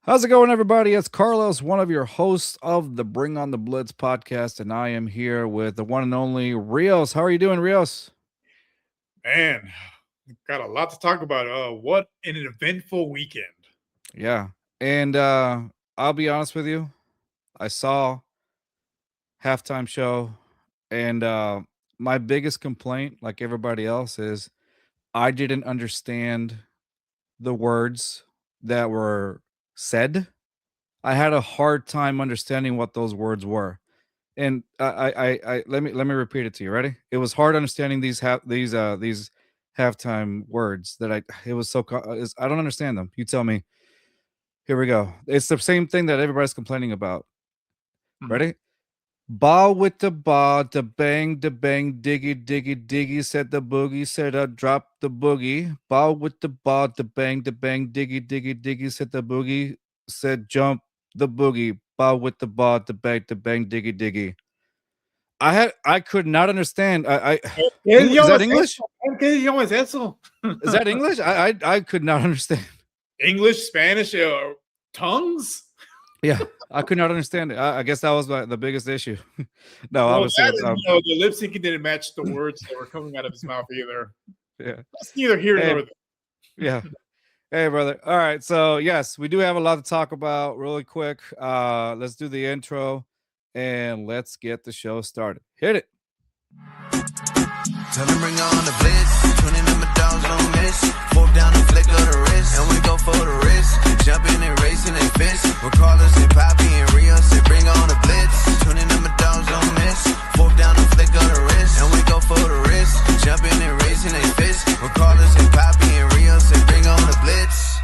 How's it going, everybody? It's Carlos, one of your hosts of the Bring on the Blitz podcast, and I am here with the one and only Rios. How are you doing, Rios? Man, got a lot to talk about. What an eventful weekend. Yeah. And I'll be honest with you. I saw halftime show, and my biggest complaint, like everybody else, is I didn't understand the words that were said. I had a hard time understanding what those words were. And let me repeat it to you. Ready? It was hard understanding these halftime words that it was I don't understand them. You tell me. Here we go. It's the same thing that everybody's complaining about. Mhm. Ready? Ball with the ball, the bang, diggy, diggy, diggy, said the boogie, said drop the boogie. Ball with the ball, the bang, diggy, diggy, diggy, said the boogie, said jump the boogie. Ball with the ball, the bang, diggy, diggy. I could not understand. ¿Qué Is idioma that es English? eso? ¿Qué idioma es eso? Is that English? I could not understand. English, Spanish, tongues? Yeah, I could not understand it. I guess that was the biggest issue. No, Well, obviously that it's and the lip syncing didn't match the words that were coming out of his mouth either. yeah. That's neither here Hey, nor there. yeah. Hey, brother. All right. So, yes, we do have a lot to talk about really quick. Let's do the intro and let's get the show started. Hit it. Tell them bring on the blitz. 20 number dogs on miss. Fourth down and flick of the wrist. And we go for the wrist. Jumping and racing and fist. Regardless and Poppy and Rios say bring on the blitz. 20 number dogs on miss. Fourth down and flick of the wrist. And we go for the wrist. Jumping and racing and fist. Regardless and Poppy and Rios say bring on the blitz.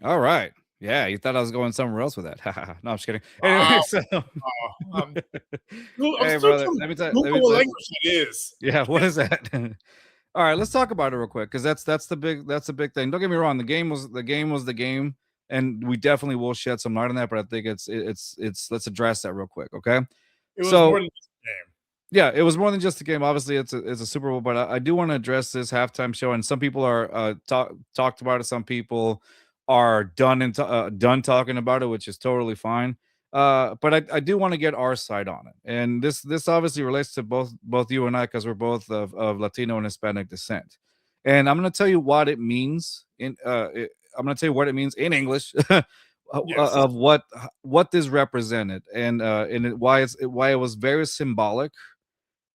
All right. Yeah, you thought I was going somewhere else with that. No, I'm just kidding. Wow. Anyway, so I'm hey, still brother, trying let me to tell Google what language it is. yeah, what is that? All right, let's talk about it real quick because that's the big thing. Don't get me wrong, the game, and we definitely will shed some light on that. But I think it's let's address that real quick, okay? It was more So than just a game. yeah, it was more than just a game. Obviously, it's a Super Bowl, but I do want to address this halftime show. And some people are talked about it. Some people are done talking about it, which is totally fine. But I do want to get our side on it, and this obviously relates to both you and I because we're both of Latino and Hispanic descent. And I'm going to tell you what it means I'm going to tell you what it means in English Yes. of what this represented why it was very symbolic,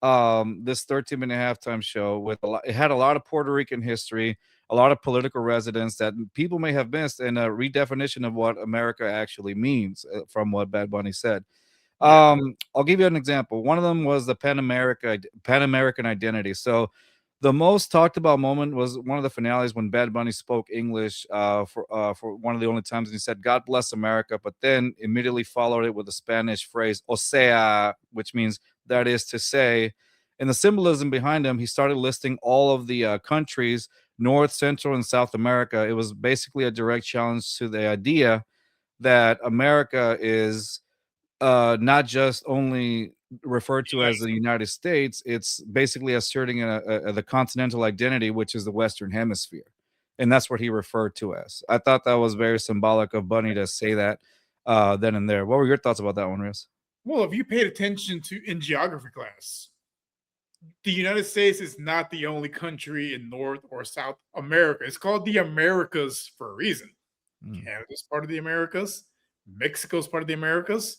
this 13-minute halftime show with it had a lot of Puerto Rican history, a lot of political resonance that people may have missed, and a redefinition of what America actually means from what Bad Bunny said. Yeah. I'll give you an example. One of them was the Pan American identity. So the most talked about moment was one of the finales when Bad Bunny spoke English for one of the only times, and he said "God bless America," but then immediately followed it with the Spanish phrase "O sea," which means that is to say. And the symbolism behind him, he started listing all of the countries, North, Central, and South America. It was basically a direct challenge to the idea that America is not just only referred to as the United States, it's basically asserting the continental identity, which is the Western Hemisphere. And that's what he referred to as. I thought that was very symbolic of Bunny to say that then and there. What were your thoughts about that one, Riz? Well, if you paid attention to in geography class, the United States is not the only country in North or South America. It's called the Americas for a reason. Mm. Canada's part of the Americas. Mexico's part of the Americas.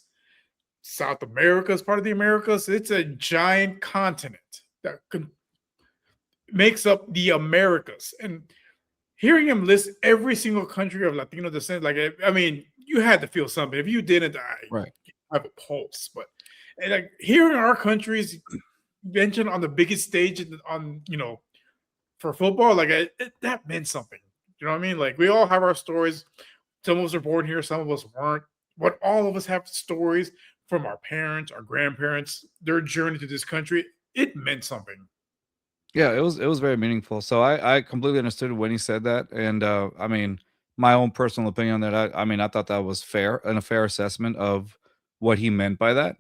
South America's part of the Americas. It's a giant continent that makes up the Americas. And hearing him list every single country of Latino descent, like, I mean, you had to feel something. If you didn't, Right. I have a pulse. But and like hearing our countries mentioned on the biggest stage on for football, like that meant something. You know what I mean? Like we all have our stories. Some of us are born here, some of us weren't, but all of us have stories from our parents, our grandparents, their journey to this country. It meant something. Yeah, it was very meaningful. So I completely understood when he said that, and I mean, my own personal opinion on that. I mean, I thought that was fair and a fair assessment of what he meant by that.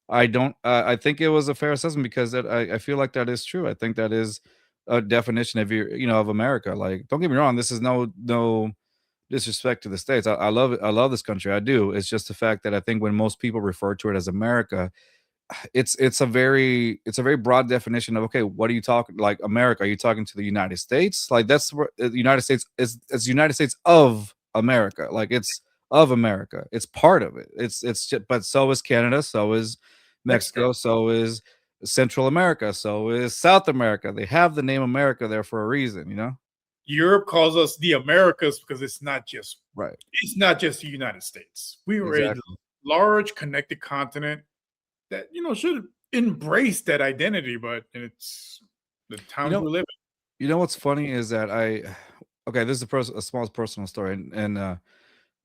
I don't. I think it was a fair assessment because I feel like that is true. I think that is a definition of of America. Like, don't get me wrong. This is no. disrespect to the States. I love it. I love this country. I do. It's just the fact that I think when most people refer to it as America, it's a very broad definition of, okay, what are you talking, like, America? Are you talking to the United States? Like, that's where the United States is. It's the United States of America. Like, it's of America. It's part of it. But so is Canada. So is Mexico. Mexico. So is Central America. So is South America. They have the name America there for a reason. Europe calls us the Americas because it's not just Right. the United States. We are Exactly. a large connected continent that should embrace that identity, but it's the times know, we live what's funny is that okay, this is a small personal story, and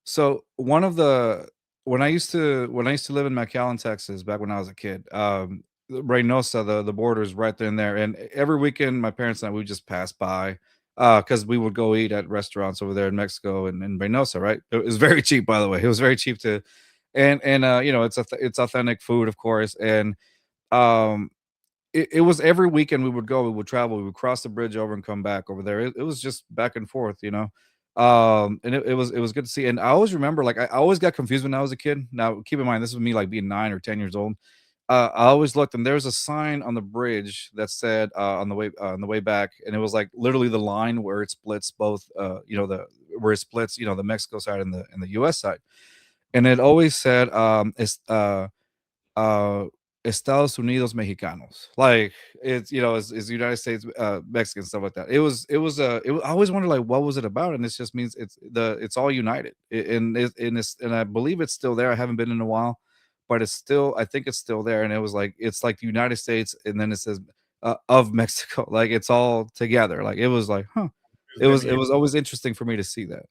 so one of the when I used to live in McAllen, Texas, back when I was a kid, Reynosa, the border is right there and there, and every weekend my parents and I, we would just pass by because we would go eat at restaurants over there in Mexico and in Reynosa, right? It was very cheap, by the way. It was very cheap to, and it's authentic food, of course, and um it was every weekend we would go, we would travel, we would cross the bridge over and come back over there. It was just back and forth. And it was good to see. And I always remember, like, I always got confused when I was a kid. Now, keep in mind, this was me like being 9 or 10 years old. I always looked, and there was a sign on the bridge that said on the way back, and it was like literally the line where it splits both, where it splits, the Mexico side and the U.S. side, and it always said, uh Estados Unidos Mexicanos. Like, it's United States Mexican, stuff like that. I always wondered, like, what was it about? And it just means it's all united. And I believe it's still there. I haven't been in a while, but I think it's still there. And it was like, it's like the United States, and then it says of Mexico. Like, it's all together. Like, it was like, huh. It was always interesting for me to see that.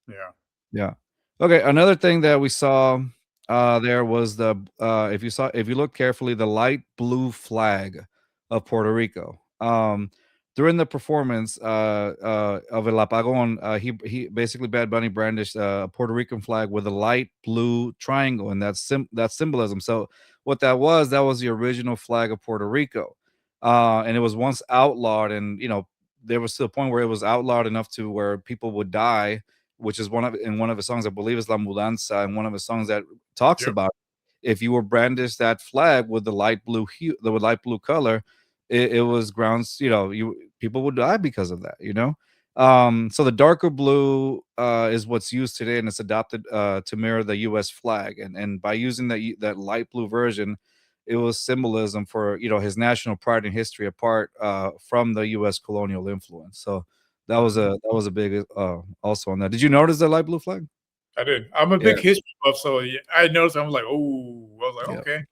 Yeah. Yeah. Okay, another thing that we saw there was if you look carefully, the light blue flag of Puerto Rico. During the performance of El Apagón, he basically, Bad Bunny brandished a Puerto Rican flag with a light blue triangle, and that's symbolism. So what that was the original flag of Puerto Rico, and it was once outlawed, and there was to a point where it was outlawed enough to where people would die, which is one of his songs, I believe, is La Mudanza, and one of his songs that talks Yep. about if you were brandished that flag with the light blue hue, the light blue color, it was grounds, people would die because of that. So the darker blue is what's used today, and it's adopted to mirror the US flag. And by using that light blue version, it was symbolism for his national pride and history, apart from the US colonial influence. So that was a big also on that. Did you notice the light blue flag? I did. I'm a big history buff, so yeah, I noticed. I'm like, oh, I was like, Yeah. okay.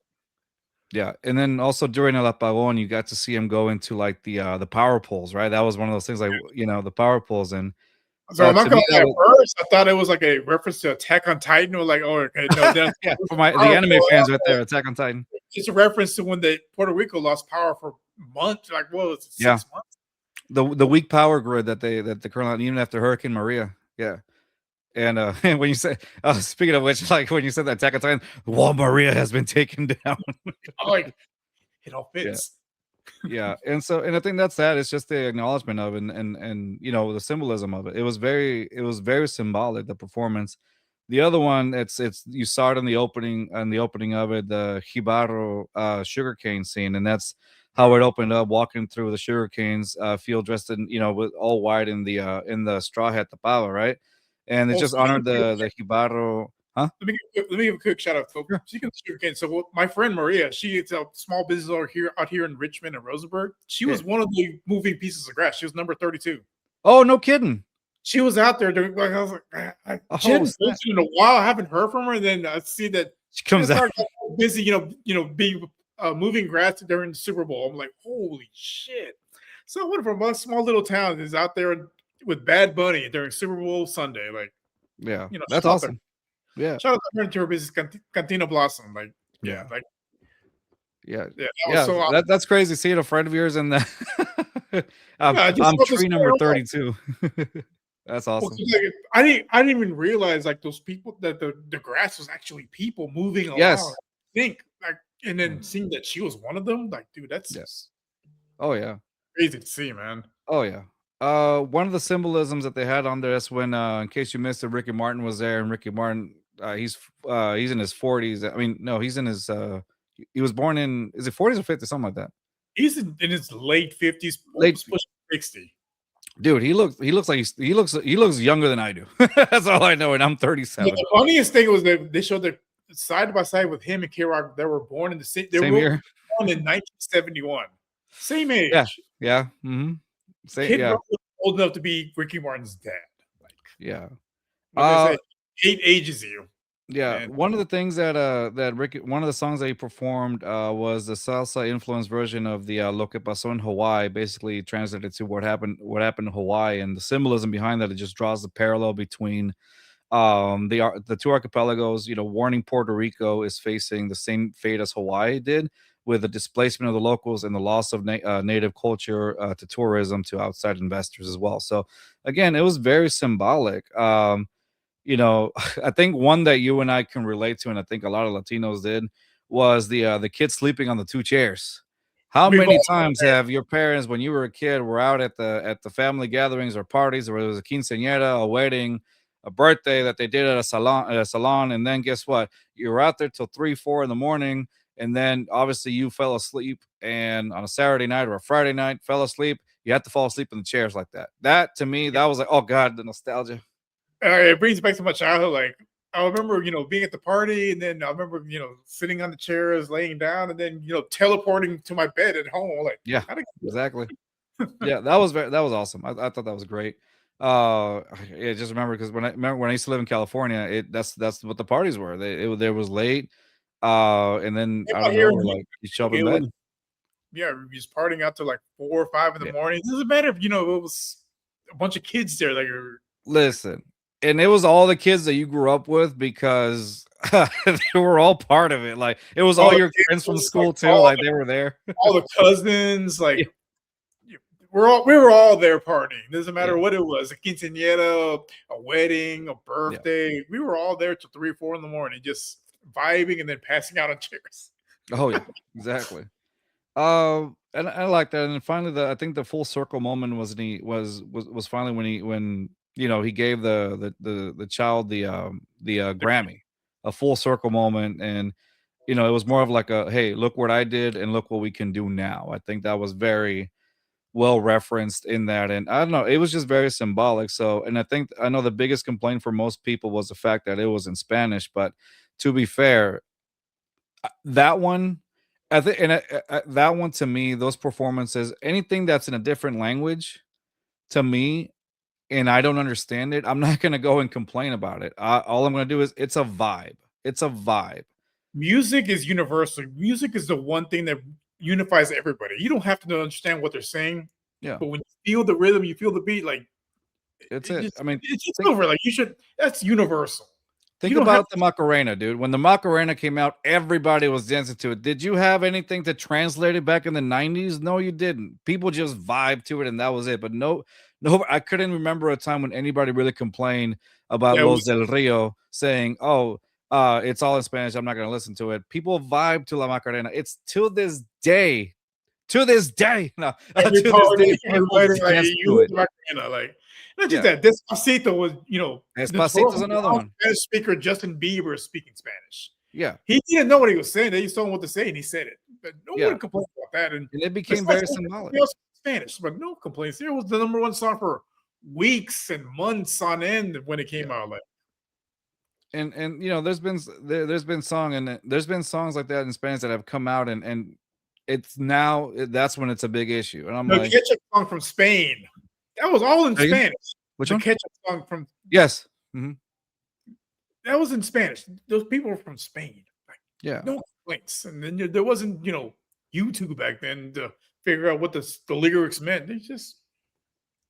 Yeah, and then also during El Apagón, you got to see him go into like the power poles, right? That was one of those things, like, the power poles, and So I'm not to gonna me lie. that At was, first, I thought it was like a reference to Attack on Titan, or like, oh, okay, no, that's yeah, for the power anime pole. fans right there, Attack on Titan. It's a reference to when Puerto Rico lost power for months. Like, what was it, 6 Yeah. months? The weak power grid that the current, even after Hurricane Maria. Yeah. And and when you say, speaking of which, like, when you said that Attack on Titan, Juan Maria has been taken down. I'm like, it all Yeah. fits. Yeah, and I think that's that. It's just the acknowledgement of it, and the symbolism of it. It was very symbolic, the performance. The other one, it's you saw it in the opening of it, the Jibarro sugarcane scene, and that's how it opened up, walking through the sugarcanes field, dressed in, with all white, in the straw hat, the Pava, right? And it Well, just honored the Jibarro. Huh? let me give a quick shout out. So, Sure. speaking of sugarcane, so my friend Maria, she is a small business out here in Richmond and Rosenberg. She was one of the moving pieces of grass. She was number 32. Oh, no kidding. She was out there doing, like, I was like, she Oh, hadn't snap. posted in a while. I haven't heard from her. And then I see that She comes out. started busy, being moving grass during the Super Bowl. I'm like, holy shit! So one from a small little town is out there with Bad Bunny during Super Bowl Sunday. Like, Yeah, shout that's out awesome. Yeah. shout out to her and to her business, Cantina Blossom. Like, Yeah. like, Yeah, that yeah, was so awesome. that's crazy. Seeing a friend of yours in the I'm Yeah, I just I'm love this tree number story. 32. That's Well, awesome. 'cause, like, I didn't even realize, like, those people, that the grass was actually people moving along. Yes. Think, like, and then seeing that she was one of them, like, dude, that's Yes. Oh, yeah. crazy to see, man. Oh, yeah. One of the symbolisms that they had on there is when, in case you missed it, Ricky Martin was there, and Ricky Martin, he's in his 40s. I mean, no, he's in his he was born in, is it 40s or 50s, something like that. He's in his late 50s, Late, almost pushing 60. dude. He looks like he looks younger than I do. That's all I know, and I'm Yeah, 37. the funniest thing was that they showed the side by side with him and K-Rock. They were born in the same. They Same were year. born in 1971, same Yeah, age. yeah. Say Kid yeah, Rock was old enough to be Ricky Martin's dad. Like, yeah. what they Uh, say, 8 ages you, Yeah, and one of the things that one of the songs that he performed was the salsa influenced version of the Lo que pasó in Hawaii, basically translated to what happened in Hawaii, and the symbolism behind that, it just draws the parallel between the two archipelagos. Warning Puerto Rico is facing the same fate as Hawaii did, with the displacement of the locals and the loss of native culture to tourism to outside investors as well. So again, it was very symbolic. I think one that you and I can relate to, and I think a lot of Latinos did, was the kid sleeping on the two chairs. How we've many all times have your parents, when you were a kid, were out at the family gatherings or parties, or it was a quinceañera, a wedding, a birthday that they did at a salon, and then guess what? You were out there till 3, 4 in the morning, and then obviously you fell asleep, and on a Saturday night or a Friday night, fell asleep. You had to fall asleep in the chairs like that. That to me, that was like, oh God, the nostalgia. it brings back to my childhood. Like I remember, being at the party, and then I remember, sitting on the chairs, laying down, and then teleporting to my bed at home. Like, Yeah, how did exactly. Yeah, that was awesome. I thought that was great. Yeah, just remember, because when I used to live in California, that's what the parties were. There was late, and then came out out of here? nowhere, like, you show up in It was, bed. yeah, we was partying out to like 4 or 5 in the Yeah, morning. It doesn't matter if it was a bunch of kids there. Like, listen, and it was all the kids that you grew up with, because they were all part of it. Like, it was all all the your friends from kids, like school too. Like, they were there. all the cousins, like Yeah, we were all there partying. Doesn't yeah, matter what it was, a quinceañera, a wedding, a yeah. birthday. We were all there till 3 or 4 in the morning, just vibing and then passing out on chairs. Oh yeah, exactly. And I like that. And then finally, I think the full circle moment was when he was finally when he gave the child the Grammy, a full circle moment. And it was more of like a, hey, look what I did and look what we can do now. I think that was very well referenced in that, and I don't know, it was just very symbolic. So, and I know the biggest complaint for most people was the fact that it was in Spanish, but to be fair, that one, I think, and that one, to me, those performances, anything that's in a different language, to me, and I don't understand it, I'm not gonna go and complain about it. All I'm gonna do is, it's a vibe. It's a vibe. Music is universal. Music is the one thing that unifies everybody. You don't have to understand what they're saying, Yeah, but when you feel the rhythm, you feel the beat, like it's it. I mean, it's just think over. Like, you should. That's universal. You think don't have about the Macarena, dude. When the Macarena came out, everybody was dancing to it. Did you have anything to translate it back in the 90s? No, you didn't. People just vibe to it, and that was it. But no, I couldn't remember a time when anybody really complained about yeah, Los del Rio saying, "Oh, it's all in Spanish. I'm not going to listen to it." People vibe to La Macarena. It's to this day, no, every to this party, day, every people wedding, like dance to you it. look like, like not just Yeah, that. Despacito was, Despacito's notorious another one. Spanish speaker Justin Bieber speaking Spanish. Yeah, He didn't know what he was saying. They just told him what to say, and he said it. But no yeah, one complained about that. And and it became very besides, symbolic. everybody else speaks Spanish, but no complaints. It was the number one song for weeks and months on end when it Yeah. came out. Like, And there's been there's been songs like that in Spanish that have come out, and it's now, that's when it's a big issue, and I'm the like, ketchup song from Spain, that was all in "Say again? Spanish. Which The one?" ketchup song from Yes. Mhm. that was in Spanish. Those people were from Spain. Like, Yeah. no complaints. And then there wasn't, YouTube back then to figure out what the lyrics meant. They just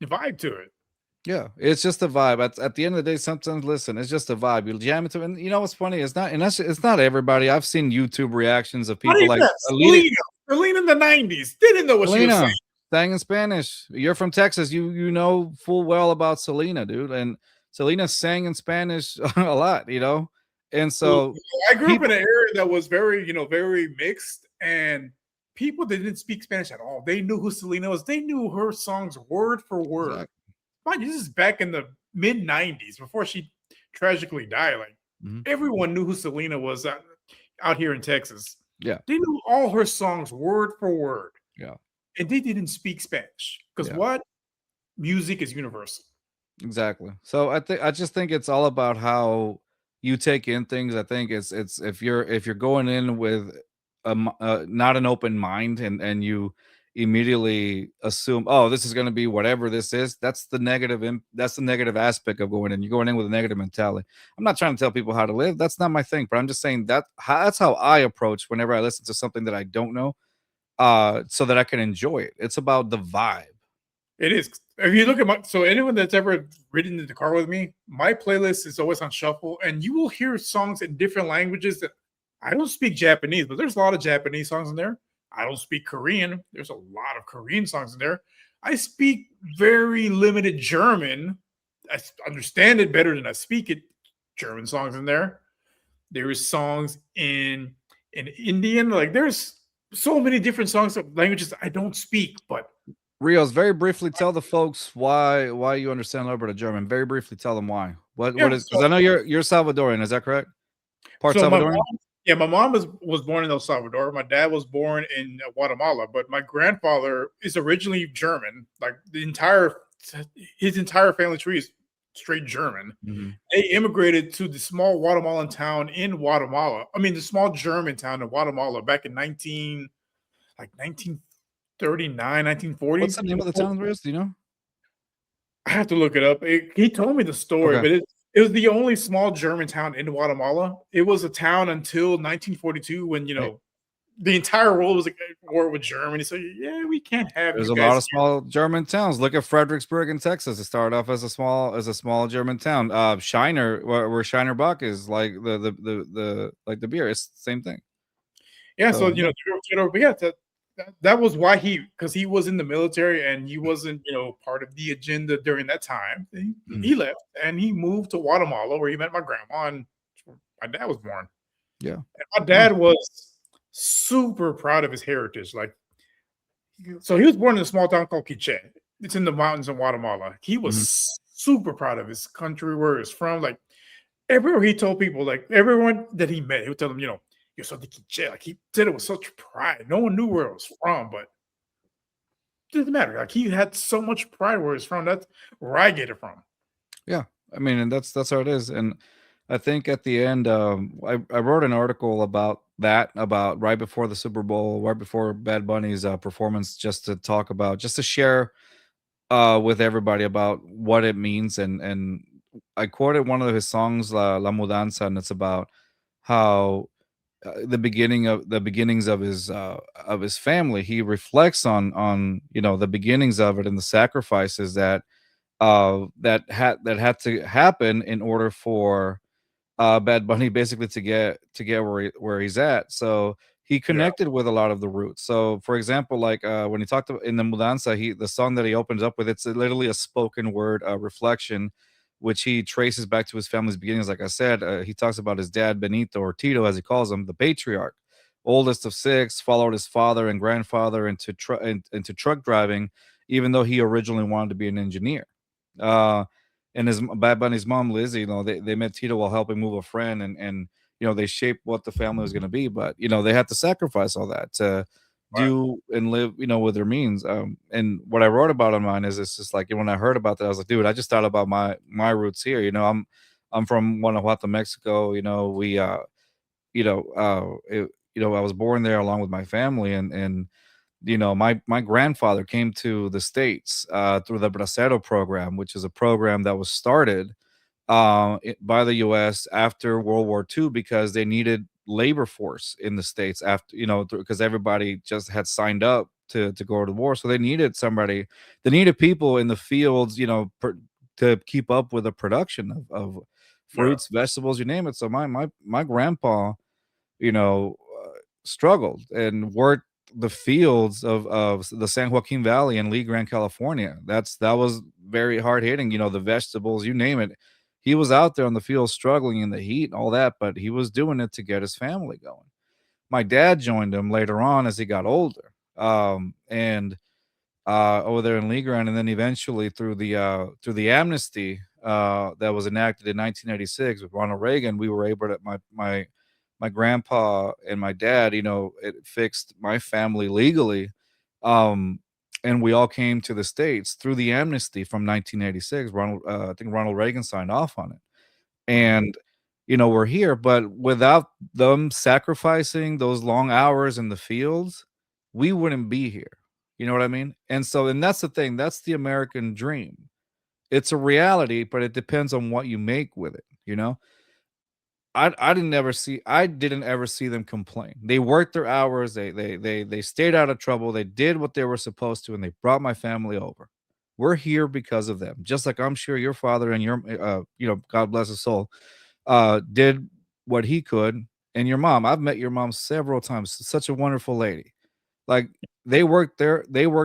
vibe to it. Yeah, it's just a vibe. At the end of the day, sometimes, listen, it's just a vibe. You jam it to, and you know what's funny? It's not everybody. I've seen YouTube reactions of Not people even like that. Selena in the 90s didn't know what she was Selena saying. sang in Spanish. You're from Texas. You know full well about Selena, dude. And Selena sang in Spanish a lot, And So, so I grew up in people, an area that was very, very mixed. And people that didn't speak Spanish at all, they knew who Selena was. They knew her songs word for word. Exactly. Mind you, this is back in the mid 90s before she tragically died. Like everyone knew who Selena was out here in Texas. Yeah. They knew all her songs word for word. Yeah. And they didn't speak Spanish. Because what? Music is universal. Exactly. So I just think it's all about how you take in things. I think it's if you're going in with not an open mind and you immediately assume, oh, this is going to be whatever this is. That's the negative. That's the negative aspect of going in. You're going in with a negative mentality. I'm not trying to tell people how to live. That's not my thing. But I'm just saying that's how I approach whenever I listen to something that I don't know, so that I can enjoy it. It's about the vibe. It is. If you look at so anyone that's ever ridden in the car with me, my playlist is always on shuffle, and you will hear songs in different languages that I don't speak Japanese, but there's a lot of Japanese songs in there. I don't speak Korean. There's a lot of Korean songs in there. I speak very limited German. I understand it better than I speak it. German songs in there. There is songs in Indian. Like there's so many different songs of languages I don't speak, but Rios, very briefly tell the folks why you understand a little bit of German. Very briefly tell them why. What is, because I know you're Salvadorian, is that correct? Part Salvadorian? My mom was born in El Salvador. My dad was born in Guatemala, but my grandfather is originally German. Like his entire family tree is straight German. They immigrated to the small Guatemalan town in Guatemala. I mean, the small German town in Guatemala back in 1939, 1940. What's the name of the town, Rios? Do you know? I have to look it up. He told me the story, but it was the only small German town in Guatemala. It was a town until 1942 when, the entire world was at war with Germany. So, yeah, we can't have There's a lot of small German towns. Look at Fredericksburg in Texas. It started off as a small German town. Shiner, where Shiner Bach is, like the beer. It's the same thing. Yeah, so that was why because he was in the military and he wasn't, part of the agenda during that time. He left and he moved to Guatemala where he met my grandma and my dad was born. Yeah. And my dad was super proud of his heritage. Like, so he was born in a small town called Quiche. It's in the mountains in Guatemala. He was super proud of his country, where he's from. Like, everywhere he told people, like everyone that he met, he would tell them, you're so de Quiche. Like, he did it with such pride. No one knew where it was from, but it doesn't matter. Like, he had so much pride where he's from. That's where I get it from. Yeah, I mean, and that's how it is. And I think at the end, I wrote an article about right before the Super Bowl, right before Bad Bunny's performance, just to share with everybody about what it means. And I quoted one of his songs, La Mudanza, and it's about how the beginnings of his family. He reflects on the beginnings of it and the sacrifices that had to happen in order for Bad Bunny basically to get where he's at. So he connected with a lot of the roots. So for example, like when he talked about in the Mudanza, the song that he opens up with, it's literally a spoken word reflection, which he traces back to his family's beginnings. Like I said, he talks about his dad, Benito, or Tito, as he calls him, the patriarch, oldest of six, followed his father and grandfather into truck driving, even though he originally wanted to be an engineer. And his Bad Bunny's mom, Lizzie, they met Tito while helping move a friend, and they shaped what the family was going to be. But they had to sacrifice all that to do and live, with their means. And what I wrote about on mine is, it's just like, when I heard about that, I was like, dude, I just thought about my roots here. I'm from Guanajuato, Mexico. We I was born there along with my family, and my grandfather came to the States through the Bracero program, which is a program that was started by the U.S. after World War II, because they needed labor force in the States after, because everybody just had signed up to go to war. So they needed people in the fields, to keep up with the production of fruits, vegetables, you name it. So my grandpa, struggled and worked the fields of the San Joaquin Valley in Lee Grande, California. That was very hard hitting, the vegetables, you name it. He was out there on the field struggling in the heat and all that, but he was doing it to get his family going. My dad joined them later on as he got older. And over there in Legrand, and then eventually through the amnesty that was enacted in 1986 with Ronald Reagan, we were able to my grandpa and my dad, it fixed my family legally, um, and we all came to the states through the amnesty from 1986. I think Ronald Reagan signed off on it, and we're here, but without them sacrificing those long hours in the fields, we wouldn't be here. You know what I mean? And that's the thing. That's the American dream. It's a reality, but it depends on what you make with it. I didn't ever see them complain. They worked their hours. They stayed out of trouble. They did what they were supposed to, and they brought my family over. We're here because of them. Just like I'm sure your father and your God bless his soul, did what he could. And your mom, I've met your mom several times. Such a wonderful lady. Like they worked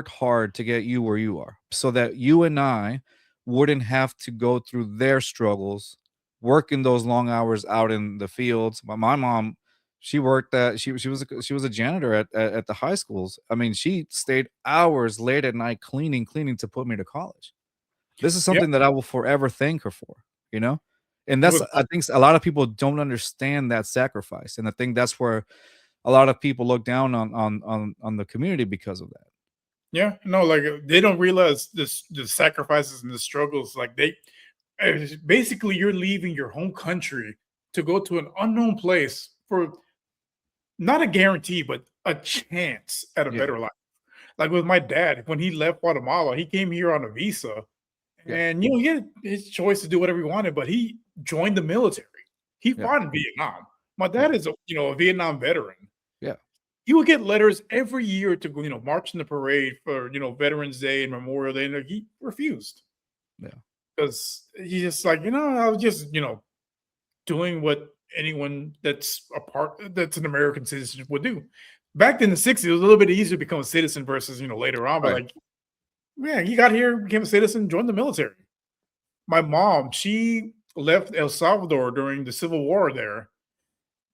hard to get you where you are, so that you and I wouldn't have to go through their struggles, working those long hours out in the fields. My mom, she worked at she was a janitor at the high schools. I mean, she stayed hours late at night cleaning to put me to college. This is Yeah. something that I will forever thank her for, you know? And that's I think a lot of people don't understand that sacrifice. And I think that's where a lot of people look down on the community because of that. Yeah, no, like they don't realize this the sacrifices and the struggles. Like basically you're leaving your home country to go to an unknown place for not a guarantee, but a chance at a Yeah. better life. Like with my dad, when he left Guatemala, he came here on a visa, Yeah. and he had his choice to do whatever he wanted, but he joined the military. He Yeah. fought in Vietnam. My dad is a Vietnam veteran. Yeah. He would get letters every year to go, march in the parade for Veterans Day and Memorial Day, and he refused. Yeah. Because he's just like, I was just, doing what anyone that's that's an American citizen would do. Back in the 60s, it was a little bit easier to become a citizen versus, later on. But Right. like, yeah, he got here, became a citizen, joined the military. My mom, she left El Salvador during the Civil War there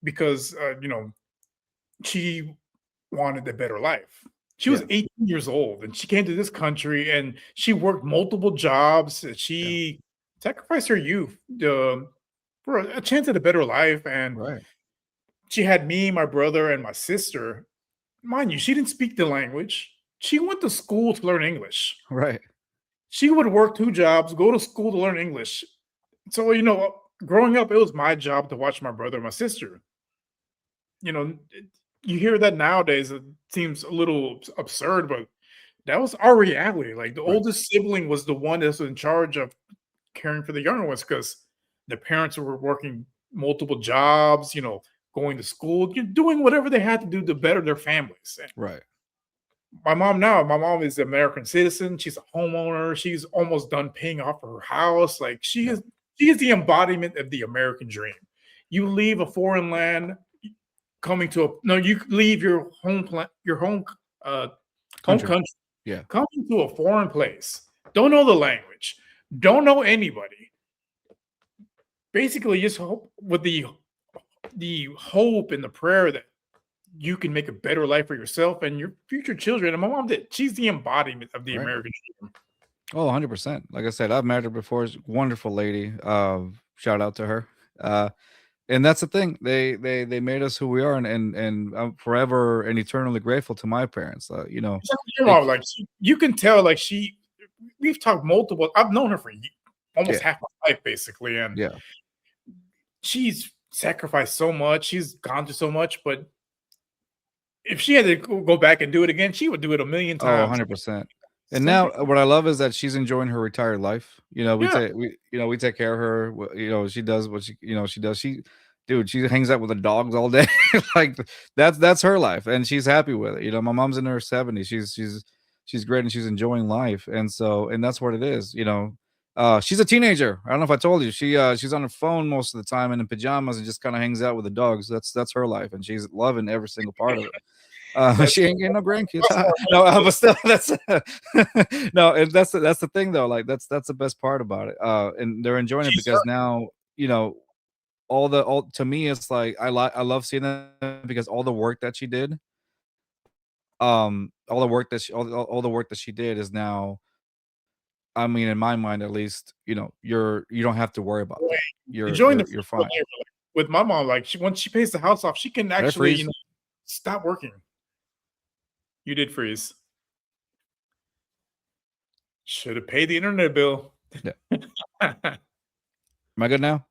because, she wanted a better life. She was Yeah. 18 years old and she came to this country and she worked multiple jobs. And Yeah. she sacrificed her youth for a chance at a better life. And Right. she had me, my brother, and my sister. Mind you, she didn't speak the language. She went to school to learn English. Right. She would work 2 jobs, go to school to learn English. So, growing up, it was my job to watch my brother and my sister. You hear that nowadays, it seems a little absurd, but that was our reality. Like the Right. oldest sibling was the one that was in charge of caring for the younger ones because the parents were working multiple jobs, going to school, doing whatever they had to do to better their families. And Right. my mom is an American citizen. She's a homeowner. She's almost done paying off her house. Like she Yeah. is the embodiment of the American dream. You leave a foreign land, you leave your home country, Yeah. coming to a foreign place, don't know the language, don't know anybody. Basically, just hope with the hope and the prayer that you can make a better life for yourself and your future children. And my mom did. She's the embodiment of the Right. American dream. Oh, 100%. Like I said, I've met her before. She's a wonderful lady. Shout out to her. And that's the thing. They made us who we are, and I'm forever and eternally grateful to my parents. Exactly, your mom, like you can tell, like we've talked multiple. I've known her for almost Yeah. half my life, basically, and Yeah. she's sacrificed so much. She's gone through so much, but if she had to go back and do it again, she would do it a million Oh, times. 100%. And Same now thing. what I love is that she's enjoying her retired life. We Yeah. take we take care of her. She does what she does. She hangs out with the dogs all day. Like that's her life, and she's happy with it. My mom's in her 70s. She's great, and she's enjoying life. And that's what it is. She's a teenager. I don't know if I told you. She's on her phone most of the time and in pajamas and just kind of hangs out with the dogs. That's her life, and she's loving every single part of it. She ain't getting no grandkids. No, but still, that's no, and that's the thing though. Like that's the best part about it. And they're enjoying it She's because now all to me, it's like I love seeing that because all the work that she did, all the work that all the work that she did is now, I mean, in my mind at least, you don't have to worry about that. Enjoying the You're fruits of her fine. labor, like, with my mom, like once she pays the house off, she can Did I actually, freeze? stop working. You did freeze. Should have paid the internet bill. Yeah. Am I good now?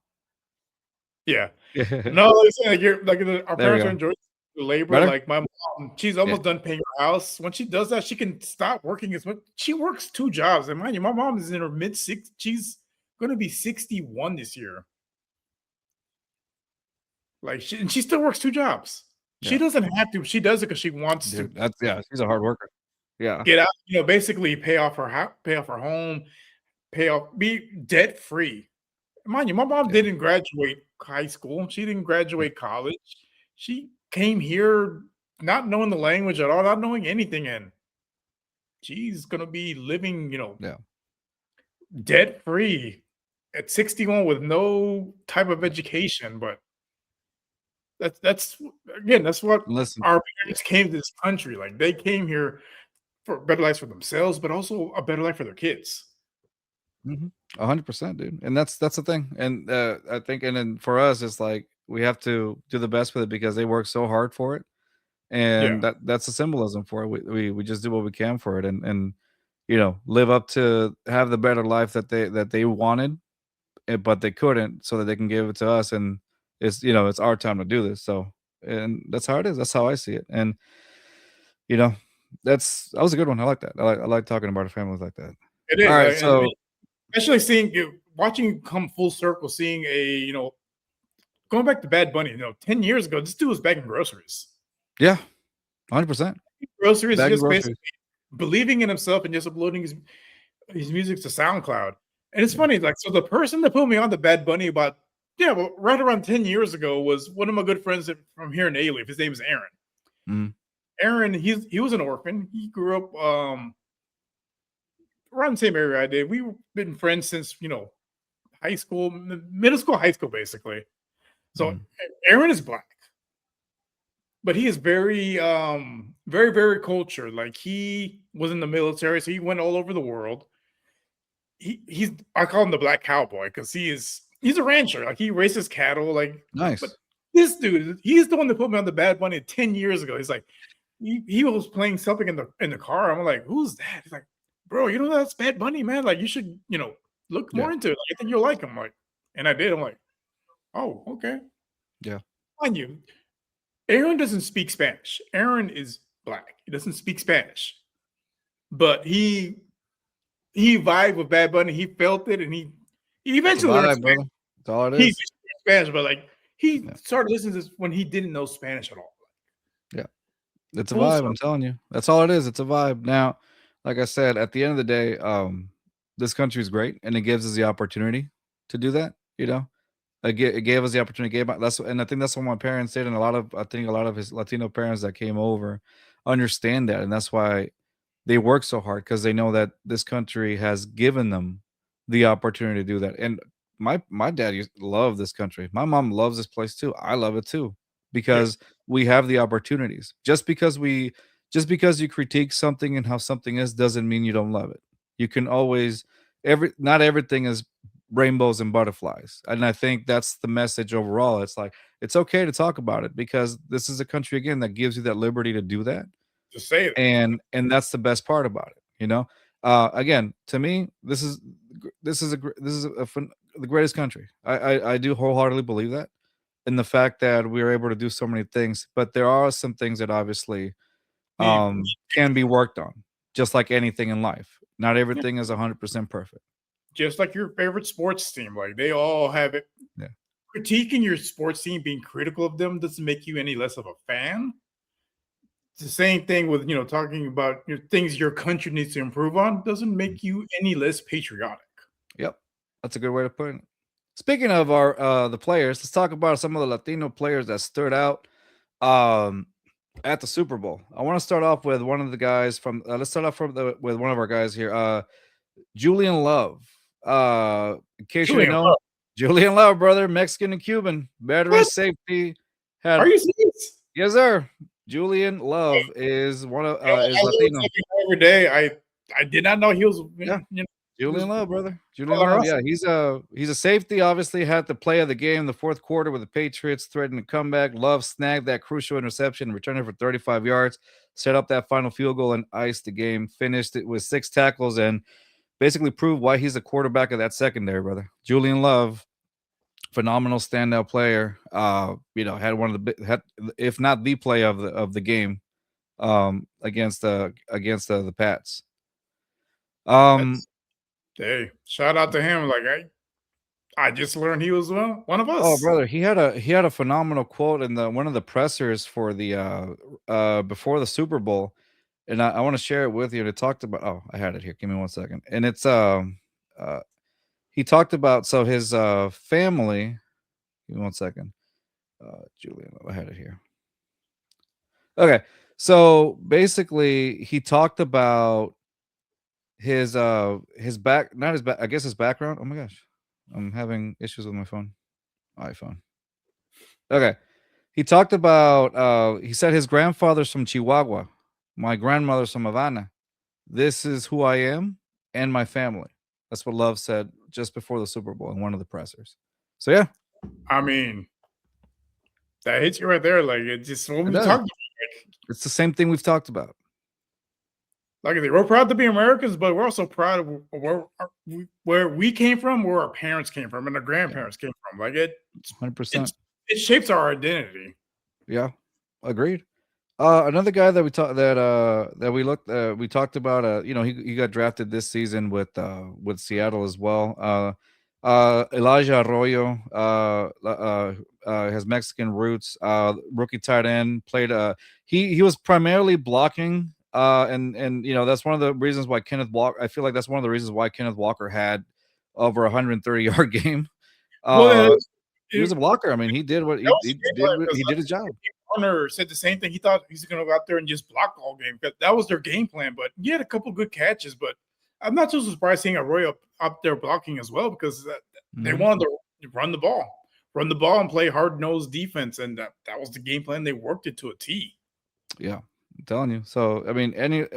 Yeah. Yeah. No, listen, like our There we parents are go. enjoying the labor. Better? Like my mom, she's almost done paying her house. When she does that, she can stop working as much. She works 2 jobs. And mind you, my mom is in her mid 60s. She's gonna be 61 this year. Like she still works 2 jobs. She Yeah. doesn't have to. She does it because she wants to Dude, she's a hard worker. Yeah. get out, basically pay off her house, pay off her home, be debt free. Mind you, my mom Yeah. didn't graduate high school. She didn't graduate college. She came here not knowing the language at all, not knowing anything, and she's gonna be living, Yeah. debt free at 61 with no type of education. But that's again, that's what Listen, our parents came to this country. Like they came here for a better life for themselves, but also a better life for their kids. 100%, dude. And that's the thing. And I think, and then for us, it's like we have to do the best with it because they work so hard for it. And Yeah. that's the symbolism for it. We just do what we can for it, and live up to have the better life that they wanted, but they couldn't, so that they can give it to us. And it's our time to do this. So, and that's how it is. That's how I see it. And you know, that was a good one. I like that. I like talking about our families like that. It is. All right, And so especially seeing you, watching you come full circle, seeing going back to Bad Bunny, 10 years ago, this dude was bagging groceries. yeah, 100%. Groceries, Bagging just groceries. basically believing in himself and just uploading his music to SoundCloud. And it's funny, like, so the person that put me on the Bad Bunny about, right around 10 years ago was one of my good friends from here in A-Leaf. His name is Aaron. Mhm. Aaron, he was an orphan. He grew up around the same area I did. We've been friends since, high school, middle school, high school, basically. So Aaron is black, but he is very, very, very cultured. Like he was in the military, so he went all over the world. I call him the black cowboy because he's a rancher. Like he raises cattle. Like Nice. but this dude, he's the one that put me on the Bad Bunny 10 years ago. He's like, he was playing something in the car. I'm like, who's that? He's like, bro, that's Bad Bunny, man. Like you should, look more into it. Like, I think you'll like him. Like, and I did. I'm like, oh, okay. Yeah. Mind you, Aaron doesn't speak Spanish. Aaron is black. He doesn't speak Spanish. But he vibed with Bad Bunny. He felt it, and he eventually learned Spanish. Brother. That's all it He is. speaks Spanish, but like he started listening to this when he didn't know Spanish at all. Yeah. It's a Full vibe, circle. I'm telling you. That's all it is. It's a vibe. Now, like I said, at the end of the day, this country is great, and it gives us the opportunity to do that. It gave us the opportunity. And I think that's what my parents did, and I think a lot of his Latino parents that came over understand that, and that's why they work so hard because they know that this country has given them the opportunity to do that. And my dad loved this country. My mom loves this place too. I love it too because we have the opportunities. Just because you critique something and how something is doesn't mean you don't love it. You can always not everything is rainbows and butterflies. And I think that's the message overall. It's like it's okay to talk about it because this is a country again that gives you that liberty to do that. Just say it. And that's the best part about it. Again, to me, this is the greatest country. I do wholeheartedly believe that, in the fact that we are able to do so many things, but there are some things that obviously can be worked on, just like anything in life. Not everything is 100% perfect. Just like your favorite sports team, like they all have it. Yeah. Critiquing your sports team, being critical of them, doesn't make you any less of a fan. It's the same thing with talking about things your country needs to improve on, doesn't make you any less patriotic. Yep, that's a good way to put it. Speaking of our the players, let's talk about some of the Latino players that stood out at the Super Bowl. I want to start off with one of the guys from. Let's start off with one of our guys here, Julian Love. In case you know, Julian Love, brother, Mexican and Cuban, veteran What? safety. Are Had you serious? yes, sir. Julian Love is one of I is learn Latino. something every day. I did not know he was. Yeah. He was Julian Love, brother. Julian all Love. around. Yeah, he's a safety. Obviously, had the play of the game in the fourth quarter with the Patriots threatening to come back. Love snagged that crucial interception, returned it for 35 yards, set up that final field goal, and iced the game. Finished it with 6 tackles and basically proved why he's the quarterback of that secondary, brother. Julian Love, phenomenal standout player. Had one of the if not the play of the game against the Pats. Um, Hey, shout out to him. Like I just learned he was one of Oh, us. brother, he had a phenomenal quote in the one of the pressers for the before the Super Bowl, and I want to share it with you. And it talked about I had it here. Give me 1 second. And it's uh he talked about so his family. Give me 1 second. Julian, I had it here. Okay. So basically he talked about his back not his back I guess his background. Oh my gosh. I'm having issues with my phone. iPhone. Okay. He talked about, he said his grandfather's from Chihuahua. My grandmother's from Havana. This is who I am and my family. That's what Love said just before the Super Bowl in one of the pressers. So, yeah, I mean, that hits you right there. Like it's just what it we does. talked about. It's the same thing we've talked about. Like we're proud to be Americans, but we're also proud of where we came from, where our parents came from, and our grandparents came from. Like 100%. it shapes our identity. Yeah, agreed. Another guy that we talked about, he got drafted this season with Seattle as well. Elijah Arroyo, has Mexican roots. Rookie tight end, played. He was primarily blocking. And that's one of the reasons why Kenneth Walker. I feel like that's one of the reasons why Kenneth Walker had over 130-yard game. Well, He was a blocker. I mean, he did what that was he did his job. Warner said the same thing. He thought he's going to go out there and just block all game because that was their game plan. But he had a couple good catches. But I'm not so surprised seeing Arroyo up there blocking as well because they wanted to run the ball and play hard nosed defense, and that was the game plan. They worked it to a T. Yeah, I'm telling you. So I mean, any of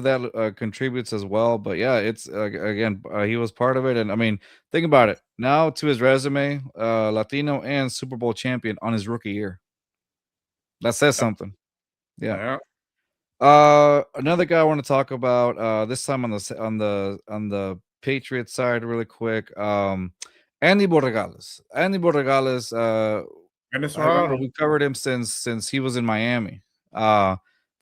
that contributes as well. But yeah, it's again, he was part of it, and I mean, think about it. Now to his resume, Latino and Super Bowl champion on his rookie year. That says something. Yeah. Another guy I want to talk about this time on the Patriots side, really quick. Andy Borregales. Andy Borregales. I remember we covered him since he was in Miami.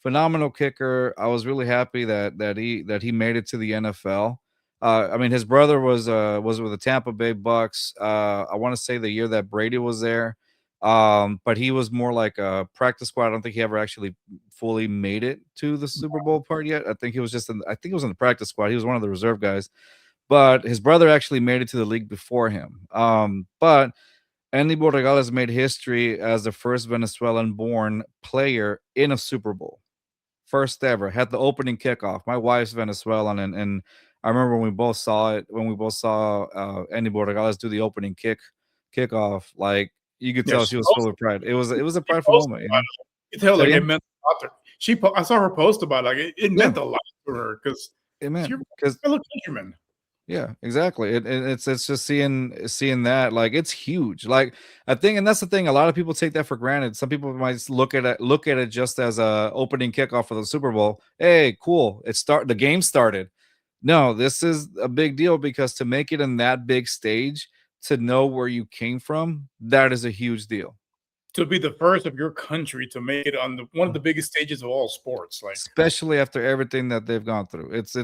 Phenomenal kicker. I was really happy that he made it to the NFL. I mean, his brother was with the Tampa Bay Bucks. I want to say the year that Brady was there. But he was more like a practice squad. I don't think he ever actually fully made it to the Super Bowl part yet. I think he was in the practice squad. He was one of the reserve guys. But his brother actually made it to the league before him. But Andy Borregales made history as the first Venezuelan-born player in a Super Bowl. First ever. Had the opening kickoff. My wife's Venezuelan, and I remember when we both saw Andy Borregales do the opening kickoff. Like you could tell she was full of pride. It was a prideful moment. You know? You tell like it meant a lot to her. I saw her post about it, like it meant a lot to her because fellow countrymen. Yeah, exactly. It's just seeing that, like, it's huge. Like, I think, and that's the thing, a lot of people take that for granted. Some people might look at it just as a opening kickoff for the Super Bowl. Hey, cool. The game started. No, this is a big deal because to make it in that big stage, to know where you came from, that is a huge deal. To be the first of your country to make it on one of the biggest stages of all sports, like especially after everything that they've gone through. It's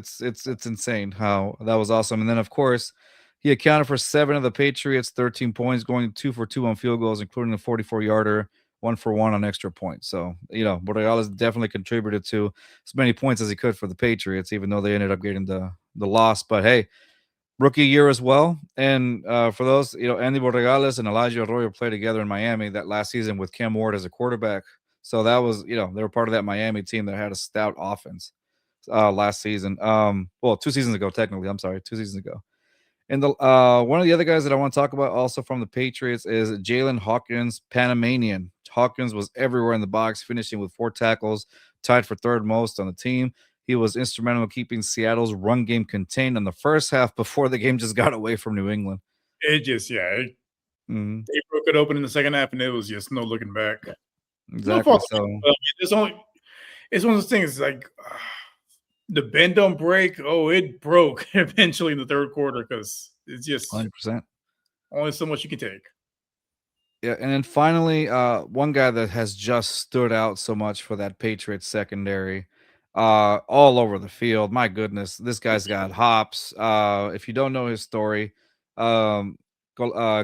insane how that was awesome. And then of course, he accounted for 7 of the Patriots, 13 points, going 2 for 2 on field goals, including a 44-yarder, 1 for 1 on extra points. So, Borregales definitely contributed to as many points as he could for the Patriots, even though they ended up getting the loss. But hey, rookie year as well. And for those, Andy Borregales and Elijah Arroyo played together in Miami that last season with Cam Ward as a quarterback. So that was, they were part of that Miami team that had a stout offense last season. Well, 2 seasons ago, technically. I'm sorry, 2 seasons ago. And the one of the other guys that I want to talk about also from the Patriots is Jaylinn Hawkins, Panamanian. Hawkins was everywhere in the box, finishing with 4 tackles, tied for third most on the team. He was instrumental in keeping Seattle's run game contained in the first half before the game just got away from New England. It just, they broke it open in the second half, and it was just no looking back. Yeah, No exactly. fault. So It's one of those things like the bend don't break. Oh, it broke eventually in the third quarter because it's just 100%. only so much you can take. Yeah, and then finally, one guy that has just stood out so much for that Patriots secondary, all over the field. My goodness, this guy's got hops. If you don't know his story, um,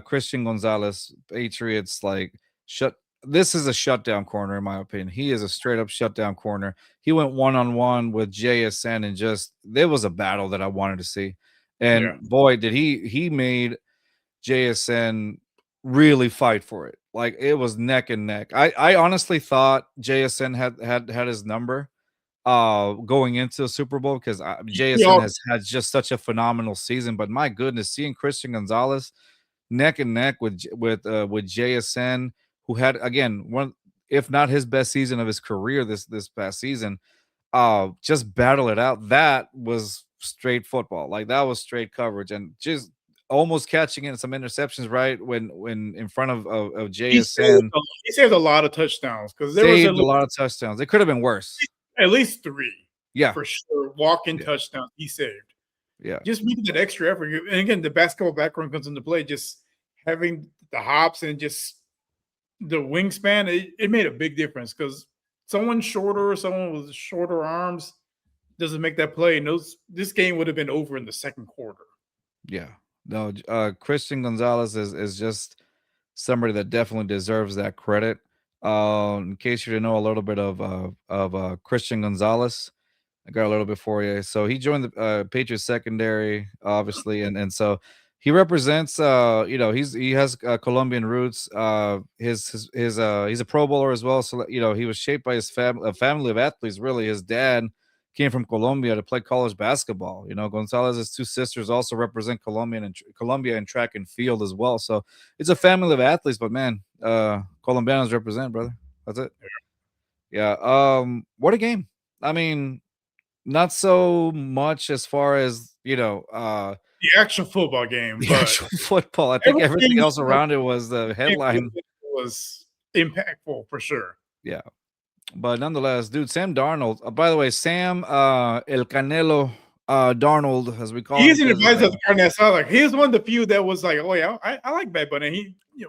Christian Gonzalez, Patriots like shut. This is a shutdown corner, in my opinion. He is a straight up shutdown corner. He went 1-on-1 with JSN, and just there was a battle that I wanted to see. And boy, did he made JSN really fight for it. Like it was neck and neck. I honestly thought JSN had his number going into the Super Bowl because JSN has had just such a phenomenal season. But my goodness, seeing Christian Gonzalez neck and neck with JSN, who had again one, if not his best season of his career this past season, just battle it out. That was straight football. Like that was straight coverage and just almost catching in some interceptions right when in front of JSN. He saved a lot of touchdowns because there Saved was a lot of touchdowns. It could have been worse. At least 3. Yeah. For sure. Walk-in touchdowns he saved. Yeah. Just making that extra effort. And again, the basketball background comes into play. Just having the hops and just the wingspan, it made a big difference because someone shorter, someone with shorter arms doesn't make that play. And this game would have been over in the second quarter. Yeah. No, Christian Gonzalez is just somebody that definitely deserves that credit. In case you didn't know a little bit of Christian Gonzalez, I got a little bit for you. So he joined the Patriots secondary, obviously, and so he represents. He has Colombian roots. He's a Pro Bowler as well. So he was shaped by his family of athletes. Really, his dad came from Colombia to play college basketball. Gonzalez's 2 sisters also represent Colombia in track and field as well. So it's a family of athletes, but man, Colombianos represent, brother. That's it. Yeah. What a game. I mean, not so much as far as, the actual football game. The actual football. I think everything else around it was the headline. Was impactful for sure. Yeah. But nonetheless, dude, Sam Darnold. By the way, Sam El Canelo Darnold, as we call him. He's an advisor of the carne asada. He's one of the few that was like, oh yeah, I like Bad Bunny. He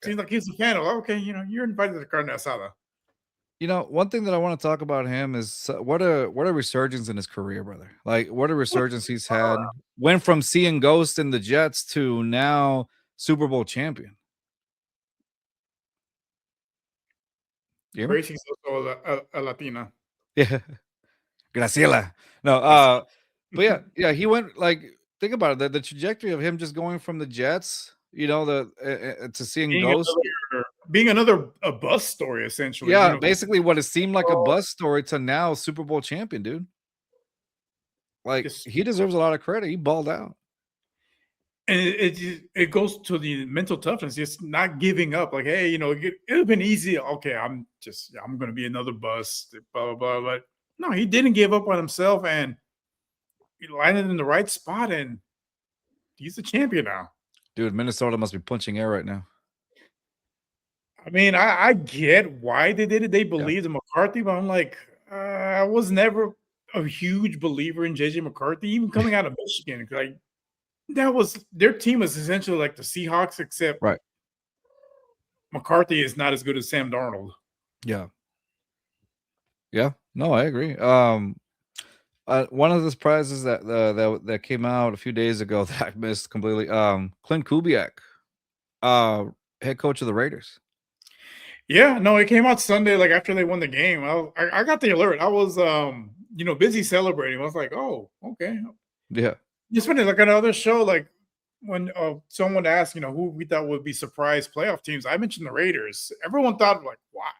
seems like he's a fan of. Okay, you're invited to the carne asada. One thing that I want to talk about him is what a resurgence in his career, brother. Like what a resurgence he's had. Went from seeing ghosts in the Jets to now Super Bowl champion. Gracie's also a Latina. Yeah. Graciela. No, but yeah, he went think about it. The trajectory of him just going from the Jets, to seeing ghosts. Being a bus story, essentially. Yeah, basically what it seemed like a bus story to now Super Bowl champion, dude. Like he deserves a lot of credit. He balled out. And it goes to the mental toughness, just not giving up. Like, hey, it would have been easy. Okay, I'm going to be another bust, blah, blah, blah. But no, he didn't give up on himself and he landed in the right spot and he's the champion now. Dude, Minnesota must be punching air right now. I mean, I get why they did it. They believed in McCarthy, but I'm like, I was never a huge believer in JJ McCarthy, even coming out of Michigan. Like, their team was essentially like the Seahawks, except McCarthy is not as good as Sam Darnold. Yeah. Yeah. No, I agree. One of the surprises that came out a few days ago that I missed completely. Klint Kubiak, head coach of the Raiders. Yeah, no, it came out Sunday, like after they won the game. I got the alert. I was busy celebrating. I was like, oh, okay. Yeah. Just when like another show, like when someone asked, who we thought would be surprise playoff teams, I mentioned the Raiders. Everyone thought, like, why?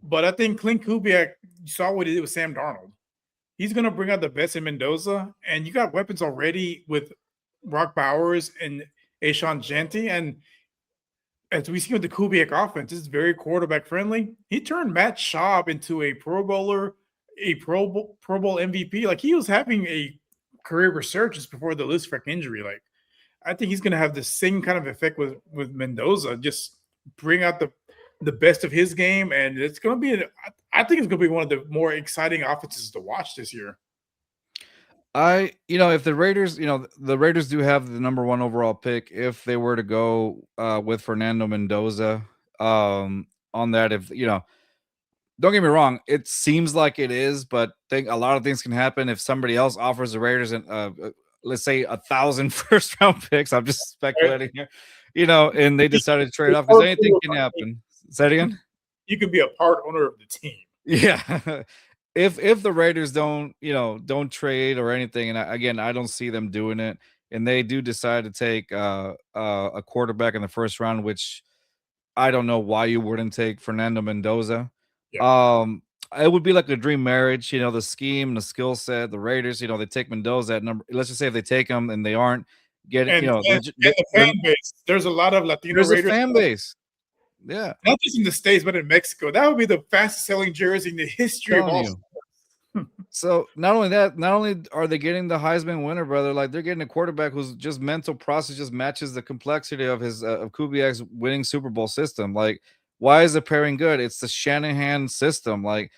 But I think Klint Kubiak, you saw what he did with Sam Darnold. He's going to bring out the best in Mendoza, and you got weapons already with Brock Bowers and Ashawn Jeanty, and as we see with the Kubiak offense, it's very quarterback friendly. He turned Matt Schaub into a Pro Bowler, a Pro Bowl MVP. Like he was having a career resurgence before the Lisfranc injury. Like I think he's going to have the same kind of effect with Mendoza. Just bring out the best of his game, and it's going to be. I think it's going to be one of the more exciting offenses to watch this year. If the Raiders, the Raiders do have the number 1 overall pick. If they were to go with Fernando Mendoza, on that, if don't get me wrong, it seems like it is, but think a lot of things can happen if somebody else offers the Raiders let's say 1,000 first round picks. I'm just speculating here, and they decided to trade off because anything can happen. Say it again. You could be a part owner of the team. Yeah. If the Raiders don't trade or anything, and I don't see them doing it, and they do decide to take a quarterback in the first round, which I don't know why you wouldn't take Fernando Mendoza. Yeah. It would be like a dream marriage, the scheme, the skill set. The Raiders, they take Mendoza at number. Let's just say if they take him and they aren't getting, And the fan base. There's a lot of Latino there's Raiders. a fan base. Yeah. Not just in the States, but in Mexico. That would be the fastest selling jersey in the history of all sports. So not only that, not only are they getting the Heisman winner, brother, like they're getting a quarterback whose just mental process just matches the complexity of his of Kubiak's winning Super Bowl system. Like, why is the pairing good? It's the Shanahan system. Like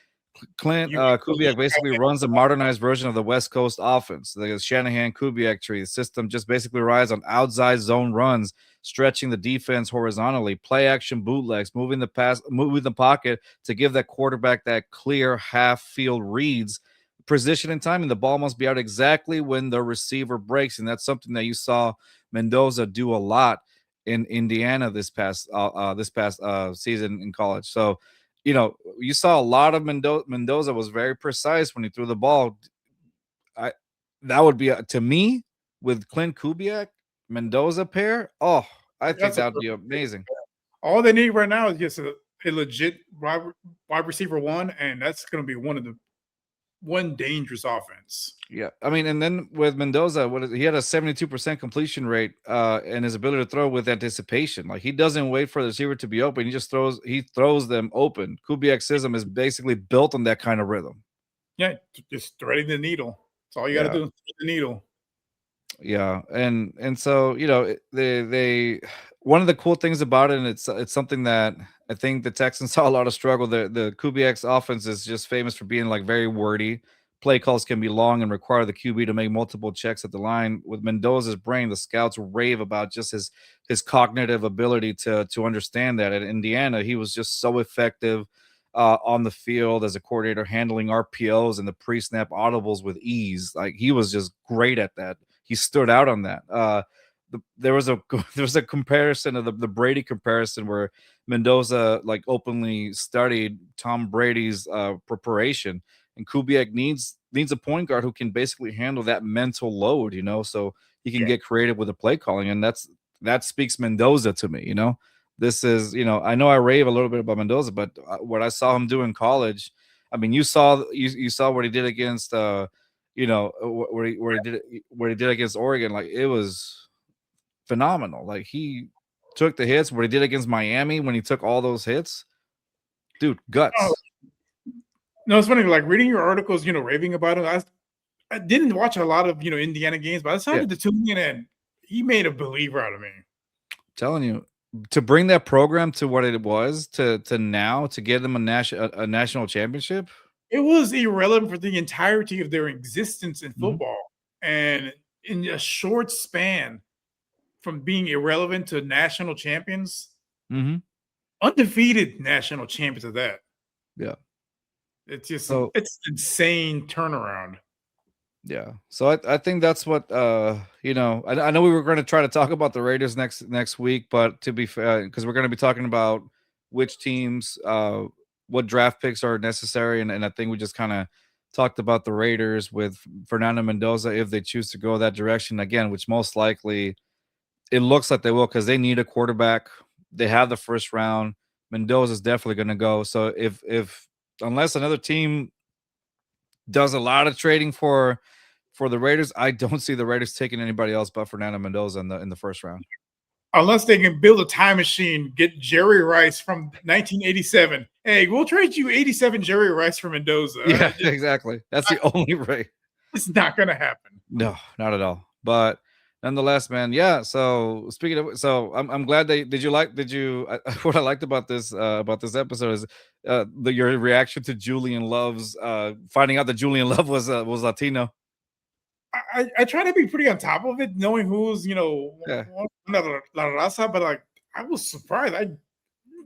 Klint Kubiak basically runs a modernized version of the West Coast offense. The Shanahan Kubiak tree. The system just basically relies on outside zone runs, stretching the defense horizontally, play action bootlegs, moving the pocket to give that quarterback that clear half field reads. Position and timing, the ball must be out exactly when the receiver breaks, and that's something that you saw Mendoza do a lot in Indiana this past season in college. So, you saw a lot of Mendoza was very precise when he threw the ball. That would be to me with Klint Kubiak Mendoza pair. Oh, I think that would be amazing. All they need right now is just a legit wide receiver one, and that's going to be one dangerous offense. Yeah, I mean, and then with Mendoza, he had a 72% completion rate, and his ability to throw with anticipation. Like he doesn't wait for the receiver to be open; he throws them open. Kubiak's system is basically built on that kind of rhythm. Yeah, just threading the needle. That's all you got to do. Thread the needle. Yeah, and so they one of the cool things about it, and it's something that I think the Texans saw a lot of struggle. The Kubiak's offense is just famous for being like very wordy. Play calls can be long and require the QB to make multiple checks at the line. With Mendoza's brain, the scouts rave about just his cognitive ability to understand that. At Indiana, he was just so effective on the field as a coordinator, handling RPOs and the pre-snap audibles with ease. Like he was just great at that. He stood out on that. There was a comparison of the Brady comparison where Mendoza like openly studied Tom Brady's preparation, and Kubiak needs a point guard who can basically handle that mental load, so he can get creative with the play calling, and that speaks Mendoza to me. This is, I know I rave a little bit about Mendoza, but what I saw him do in college, I mean, you saw what he did against where he did against Oregon. Like it was phenomenal. Like he took the hits. What he did against Miami when he took all those hits, dude, guts. Oh. No, it's funny. Like reading your articles, raving about him. I didn't watch a lot of Indiana games, but I decided to tune in, and he made a believer out of me. I'm telling you, to bring that program to what it was to now to get them a national championship. It was irrelevant for the entirety of their existence in football. And in a short span from being irrelevant to national champions, undefeated national champions of that. Yeah. It's just it's insane turnaround. Yeah. So I think that's what I know we were going to try to talk about the Raiders next week, but to be fair, because we're going to be talking about which teams what draft picks are necessary, and I think we just kind of talked about the Raiders with Fernando Mendoza if they choose to go that direction again, which most likely it looks like they will because they need a quarterback. They have the first round. Mendoza is definitely going to go. So if unless another team does a lot of trading for for the Raiders, I don't see the Raiders taking anybody else but Fernando Mendoza in the first round. Unless they can build a time machine, get Jerry Rice from 1987. Hey, we'll trade you 87 Jerry Rice for Mendoza. Yeah, exactly. That's the only way. It's not going to happen. No, not at all. But nonetheless, man, yeah. So speaking of, so I'm glad they did. What I liked about this episode is your reaction to Julian Love's finding out that Julian Love was Latino. I try to be pretty on top of it, knowing who's Yeah. La Raza, but like I was surprised.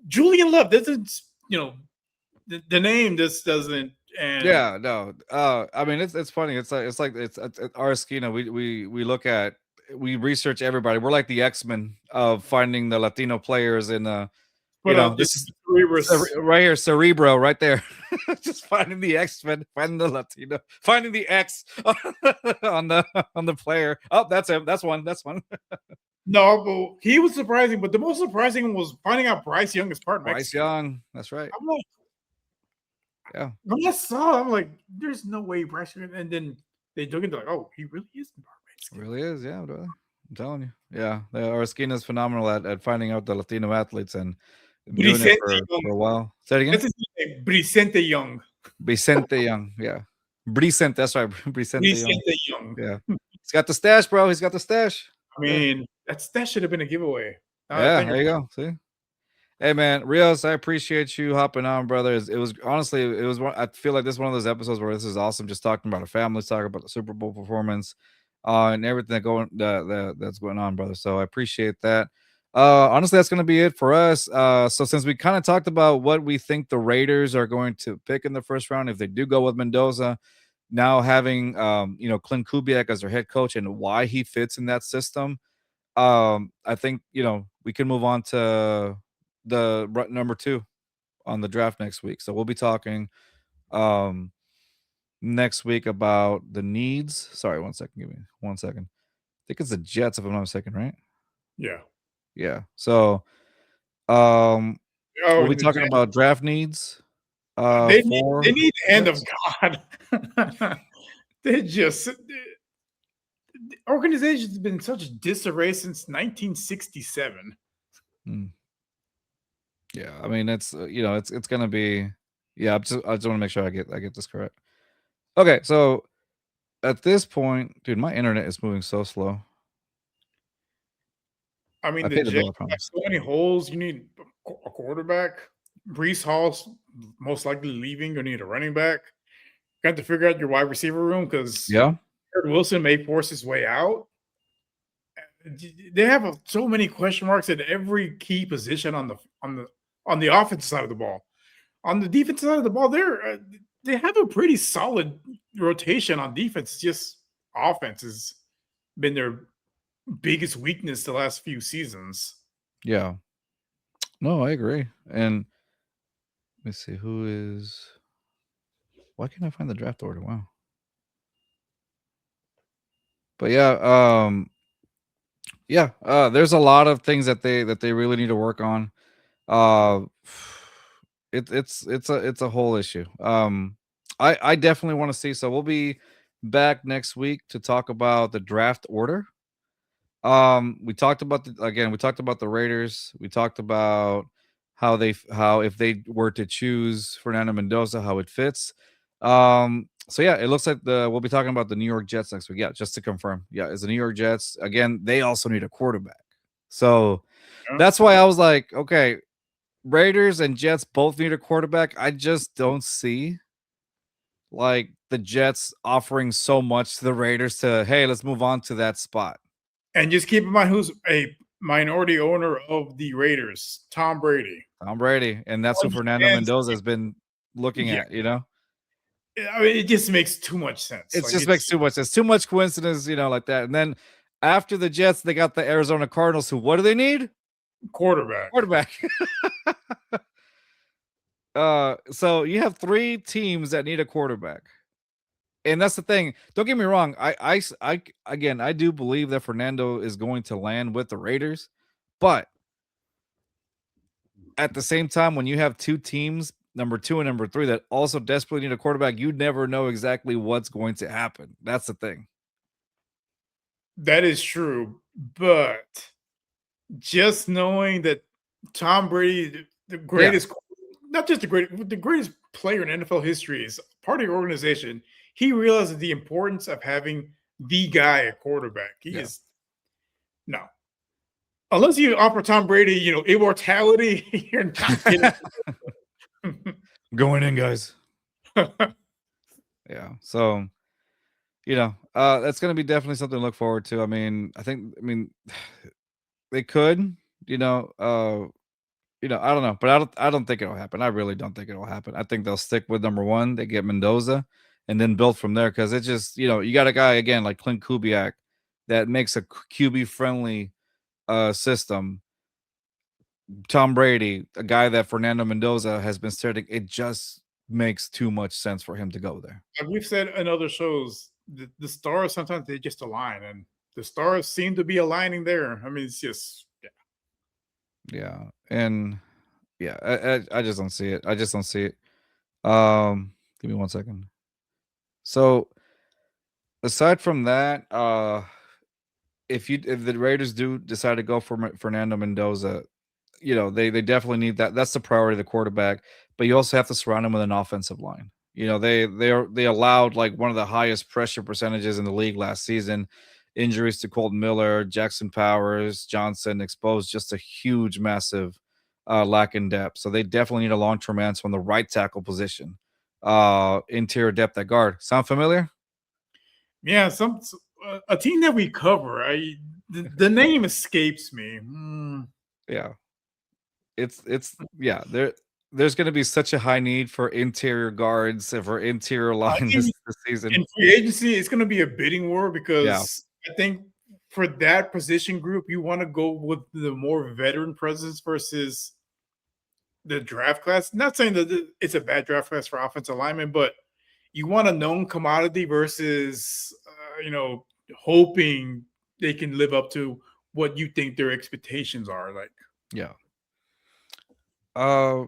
Julian Love doesn't, the name just doesn't. And Yeah, no. I mean, it's funny. It's our Esquina. We look at, we research everybody. We're like the X-Men of finding the Latino players in this is right here, Cerebro, right there. Just finding the X-Men, finding the Latino, finding the X on the player. Oh, that's him. That's one. No, but he was surprising. But the most surprising one was finding out Bryce Young is part Mexican. Bryce Young, that's right. I'm like, yeah. When I saw, I'm like, there's no way Bryce Young. And then they took it like, oh, he really is part Mexican. Really is, yeah, brother. I'm telling you, yeah. Our Esquina is phenomenal at finding out the Latino athletes and doing it for a while. Say it again. That's his name, Vicente Young. Vicente Young, yeah. Vicente, that's right. Vicente Young. Yeah. He's got the stash, bro. He's got the stash. I mean, that should have been a giveaway. Yeah, there you go. See? Hey, man, Rios, I appreciate you hopping on, brother. It was honestly, I feel like this is one of those episodes where this is awesome, just talking about a family, talking about the Super Bowl performance, and everything that's going on, brother. So I appreciate that. Honestly, that's going to be it for us. So since we kind of talked about what we think the Raiders are going to pick in the first round, if they do go with Mendoza, now having Klint Kubiak as their head coach and why he fits in that system, I think we can move on to the number 2 on the draft next week. So we'll be talking next week about the needs. Sorry, 1 second. Give me 1 second. I think it's the Jets, if I'm not mistaken, right? Yeah. So we'll be talking about draft needs. They need the hand of God. The organization's been in such disarray since 1967. Yeah, I mean it's it's gonna be, yeah. I just want to make sure I get this correct. Okay, so at this point, dude, my internet is moving so slow. I mean, the Jets have so many holes. You need a quarterback. Breece Hall's most likely leaving. You need a running back. You have to figure out your wide receiver room because Garrett Wilson may force his way out. They have so many question marks at every key position on the offensive side of the ball. On the defensive side of the ball, they have a pretty solid rotation on defense. It's just offense has been their biggest weakness the last few seasons. Yeah. No, I agree. And let me see why can't I find the draft order? Wow. But there's a lot of things that they really need to work on. It's a whole issue. I definitely want to see. So we'll be back next week to talk about the draft order. We talked about the Raiders. We talked about how if they were to choose Fernando Mendoza, how it fits. So yeah, it looks like we'll be talking about the New York Jets next week. Yeah, just to confirm. Yeah, it's the New York Jets. Again, they also need a quarterback. So that's why I was like, okay, Raiders and Jets both need a quarterback. I just don't see like the Jets offering so much to the Raiders to, hey, let's move on to that spot. And just keep in mind who's a minority owner of the Raiders, Tom Brady. And that's who Fernando Mendoza has been looking at, I mean, it just makes too much sense. It just makes too much sense. Too much coincidence, like that. And then after the Jets, they got the Arizona Cardinals, who, what do they need? Quarterback. So you have 3 teams that need a quarterback. And that's the thing. Don't get me wrong. I do believe that Fernando is going to land with the Raiders, but at the same time, when you have 2 teams, number 2 and number 3, that also desperately need a quarterback, you never know exactly what's going to happen. That's the thing. That is true, but just knowing that Tom Brady, the Yeah, greatest, not just the greatest player in NFL history, is part of your organization. He realizes the importance of having the guy at quarterback. He yeah. is no, unless you offer Tom Brady, immortality, you're not getting. Going in, guys. Yeah. So, that's going to be definitely something to look forward to. I mean, they could, you know, uh, I don't know, but I don't think it'll happen. I really don't think it'll happen. I think they'll stick with number one. They get Mendoza and then build from there because it's just, you got a guy again like Klint Kubiak that makes a QB friendly system. Tom Brady, a guy that Fernando Mendoza has been studying, it just makes too much sense for him to go there. Like we've said in other shows, the stars sometimes they just align, and the stars seem to be aligning there. I mean, it's just Yeah. And yeah, I just don't see it. I just don't see it. Give me 1 second. So aside from that, if the Raiders do decide to go for Fernando Mendoza, they definitely need that. That's the priority of the quarterback, but you also have to surround him with an offensive line. They allowed like one of the highest pressure percentages in the league last season. Injuries to Colton Miller, Jackson Powers, Johnson exposed just a huge, massive lack in depth. So they definitely need a long-term answer on the right tackle position. Interior depth at guard. Sound familiar? yeah. A team that we cover. The name escapes me. Yeah. It's yeah, there's gonna be such a high need for interior guards and for interior I line this think season. in free agency, it's going to be a bidding war Yeah, because I think for that position group, you want to go with the more veteran presence versus the draft class. Not saying that it's a bad draft class for offensive linemen, but you want a known commodity versus, hoping they can live up to what you think their expectations are. Like, yeah. Uh,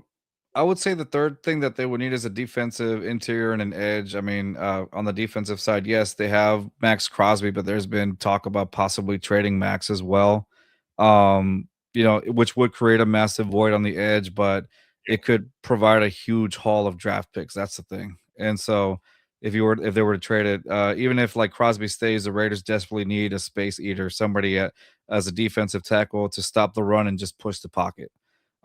I would say the third thing that they would need is a defensive interior and an edge. I mean, on the defensive side, yes, they have Max Crosby, but there's been talk about possibly trading Max as well. Which would create a massive void on the edge, but it could provide a huge haul of draft picks. That's the thing. And so if they were to trade it, even if like Crosby stays, the Raiders desperately need a space eater, somebody as a defensive tackle to stop the run and just push the pocket.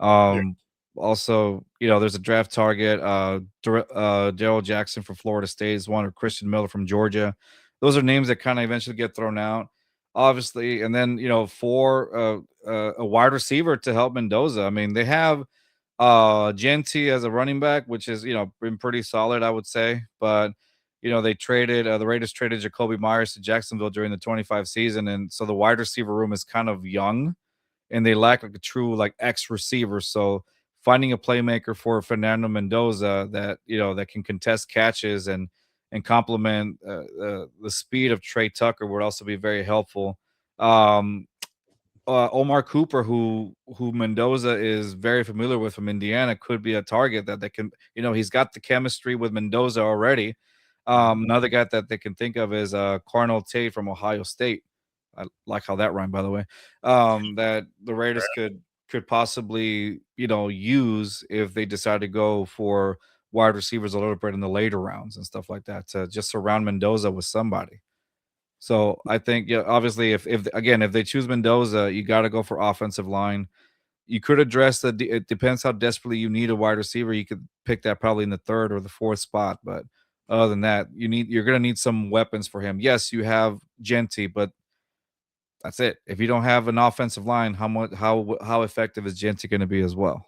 yeah, Um, Also, there's a draft target. Daryl Jackson from Florida State is one, or Christian Miller from Georgia. Those are names that kind of eventually get thrown out, obviously. And then, for a wide receiver to help Mendoza. I mean, they have Genty as a running back, which is, been pretty solid, I would say. But, they traded the Raiders traded Jacoby Myers to Jacksonville during the 25 season. And so the wide receiver room is kind of young and they lack like a true like X receiver. So finding a playmaker for Fernando Mendoza that can contest catches and complement the speed of Trey Tucker would also be very helpful. Um, Omar Cooper, who Mendoza is very familiar with from Indiana, could be a target that they can. He's got the chemistry with Mendoza already. Another guy that they can think of is Carnell Tate from Ohio State. I like how that rhymed, by the way. That the Raiders could possibly use if they decide to go for wide receivers a little bit in the later rounds and stuff like that to just surround Mendoza with somebody. So I think, yeah, obviously, if they choose Mendoza, you got to go for offensive line. You could address it depends how desperately you need a wide receiver. You could pick that probably in the third or the fourth spot. But other than that, you're going to need some weapons for him. Yes, you have Genty, but that's it. If you don't have an offensive line, how effective is Genty going to be as well?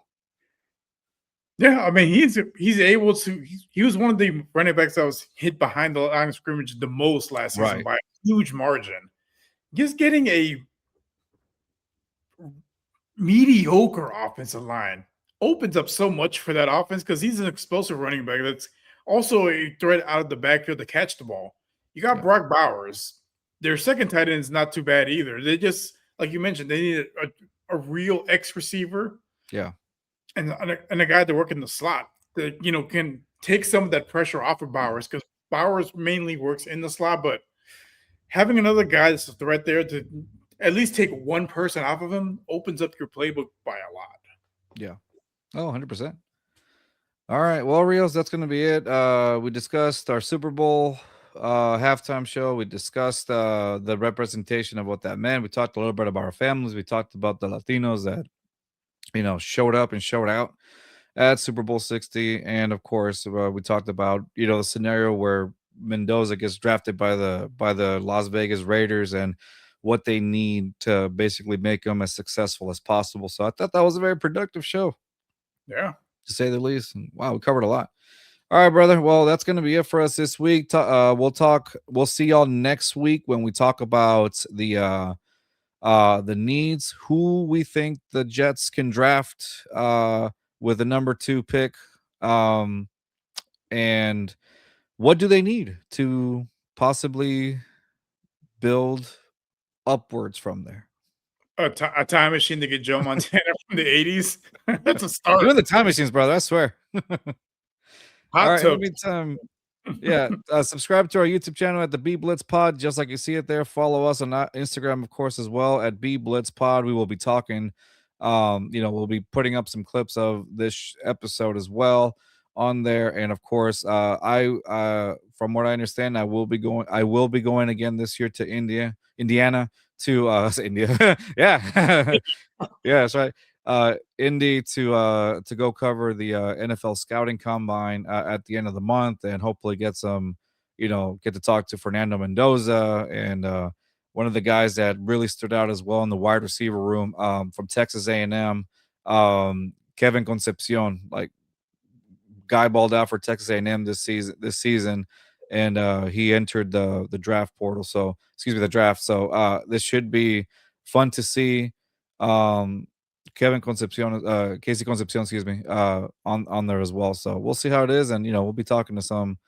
yeah. I mean, he's able to. He was one of the running backs that was hit behind the line of scrimmage the most last season Right. by a huge margin. Just getting a mediocre offensive line opens up so much for that offense because he's an explosive running back that's also a threat out of the backfield to catch the ball. You got Yeah. Brock Bowers. Their second tight end is not too bad either. They just, like you mentioned, they need a real X receiver Yeah. and a guy to work in the slot that can take some of that pressure off of Bowers because Bowers mainly works in the slot, but having another guy that's a threat there to at least take one person off of him opens up your playbook by a lot. Yeah. Oh, 100%. All right. Well, Rios, that's going to be it. We discussed our Super Bowl halftime show. We discussed the representation of what that meant. We talked a little bit about our families. We talked about the Latinos that, showed up and showed out at Super Bowl 60. And of course, we talked about, the scenario where Mendoza gets drafted by the Las Vegas Raiders and what they need to basically make them as successful as possible. So I thought that was a very productive show, Yeah. to say the least. And wow, we covered a lot. All right, brother. Well, that's going to be it for us this week. We'll see y'all next week when we talk about the needs, who we think the Jets can draft with the number 2 pick, and what do they need to possibly build upwards from there. A time machine to get Joe Montana from the 80s. That's a start. Doing the time machines, brother. I swear. All right. In the tub. meantime, yeah, subscribe to our YouTube channel at the B Blitz Pod, just like you see it there. Follow us on Instagram, of course, as well at B Blitz Pod. We will be talking. We'll be putting up some clips of this episode as well on there, and of course, from what I understand, I will be going again this year to Indiana to India. Yeah. Yeah, that's right. Indy to go cover the NFL scouting combine at the end of the month, and hopefully get to talk to Fernando Mendoza and one of the guys that really stood out as well in the wide receiver room from Texas A&M, Kevin Concepcion, like guy balled out for Texas A&M this season, and he entered the draft portal. So the draft. So this should be fun to see. Casey Concepcion, on there as well. So we'll see how it is, and we'll be talking to some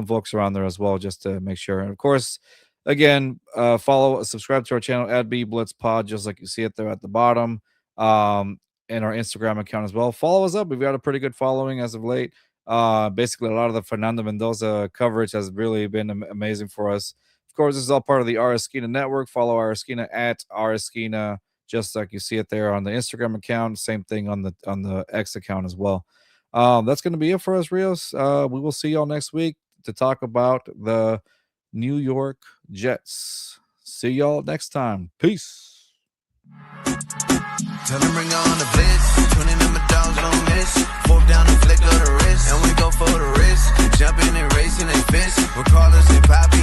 folks around there as well, just to make sure. And of course, again, subscribe to our channel at B Blitz Pod, just like you see it there at the bottom, and our Instagram account as well. Follow us up. We've got a pretty good following as of late. Basically, a lot of the Fernando Mendoza coverage has really been amazing for us. Of course, this is all part of the Arrasquina network. Follow Arrasquina at Arrasquina, just like you see it there on the Instagram account. Same thing on the X account as well. That's going to be it for us, Rios. We will see y'all next week to talk about the New York Jets. See y'all next time. Peace. Tell them bring on the blitz. 20 number dogs don't miss. Fourth down and flick of the wrist. And we go for the wrist. Jumping and racing and fist. We'll call us and pop